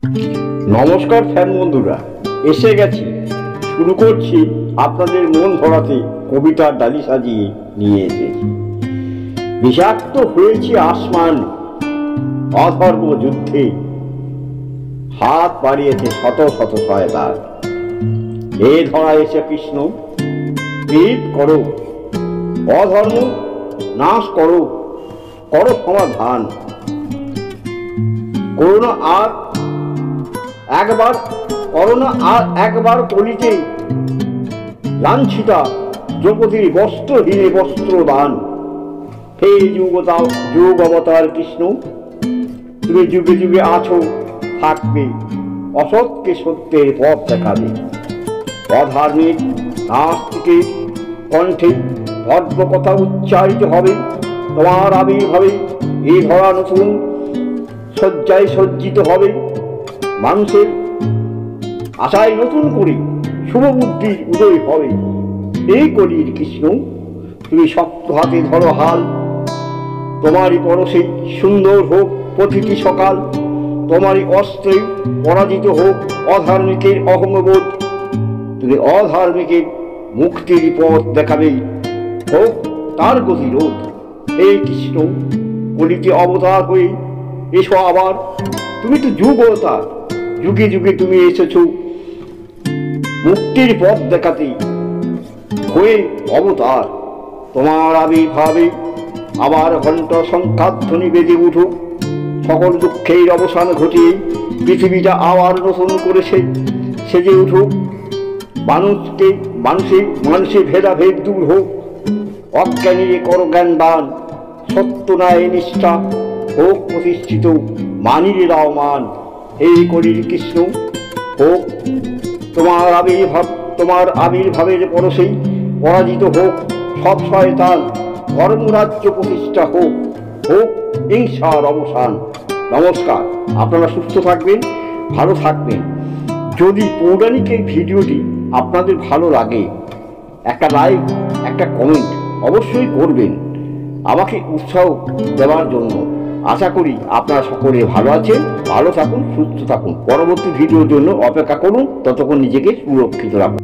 নমস্কার ফ্যান বন্ধুরা, এসে গেছি। শুরু করছি আপনাদের মন ভরাতে কবিতার ডালি সাজিয়ে নিয়ে এসেছি। বিষাক্ত হয়েছে আসমান অধর্ম যুদ্ধে, হাত বাড়িয়েছে শত শত শয়তান। এ ধরা এসে কৃষ্ণ, প্রীত করো, অধর্ম নাশ করো, করো সমাধান। করোনা আর একবার কলিতে লাঞ্ছিতা দ্রৌপদীর বস্ত্রহীনে বস্ত্র দান। হে যুগ অবতার কৃষ্ণ, তুমি যুগে যুগে আছো, থাকবে, অসৎকে সত্যের পথ দেখাবে। অধার্মিক নাস্তিকের কণ্ঠে ধর্ম কথা উচ্চারিত হবে। তোমার আবির্ভাবে এই ধরা নতুন শয্যায় সজ্জিত হবে। মানুষের আশায় নতুন করে শুভ বুদ্ধির উদয় হবে। এই কলির কৃষ্ণ, তুমি শক্ত হাতে ধরো হাল। তোমারই পরশে সুন্দর হোক প্রতিটি সকাল। তোমারই অস্ত্রে পরাজিত হোক অধার্মিকের অহংবোধ। তুমি অধার্মিকের মুক্তির পথ দেখাবে, হোক তার গতিরোধ। এই কৃষ্ণ, কলিতে অবতার হয়ে এসো আবার। তুমি তো যুগ অবতার, যুগে যুগে তুমি এসেছো মুক্তির পথ দেখাতে হয়ে অবতার। তোমার আবির্ভাবে আবার ঘণ্ট শঙ্খাধ্বনি বেজে উঠুক। সকল দুঃখের অবসান ঘটিয়ে পৃথিবীটা আবার নতুন করে সেজে উঠুক। মানুষে ভেদাভেদ দূর হোক। অজ্ঞানীরে করো জ্ঞান দান, সত্য ন্যায় নিষ্ঠা হোক প্রতিষ্ঠিত, মানিরে দাও মান। এই কলির কৃষ্ণ, হোক তোমার আবির্ভাবের পরশেই পরাজিত হোক সব শয়তান। ধর্মরাজ্য প্রতিষ্ঠা হোক, হোক হিংসার অবসান। নমস্কার, আপনারা সুস্থ থাকবেন, ভালো থাকবেন। যদি পৌরাণিক এই ভিডিওটি আপনাদের ভালো লাগে, একটা লাইক, একটা কমেন্ট অবশ্যই করবেন আমাকে উৎসাহ দেওয়ার জন্য। আশা করি আপনারা সকলে ভালো আছেন, ভালো থাকুন, সুস্থ থাকুন। পরবর্তী ভিডিওর জন্য অপেক্ষা করুন, ততক্ষণ নিজেকে সুরক্ষিত রাখুন।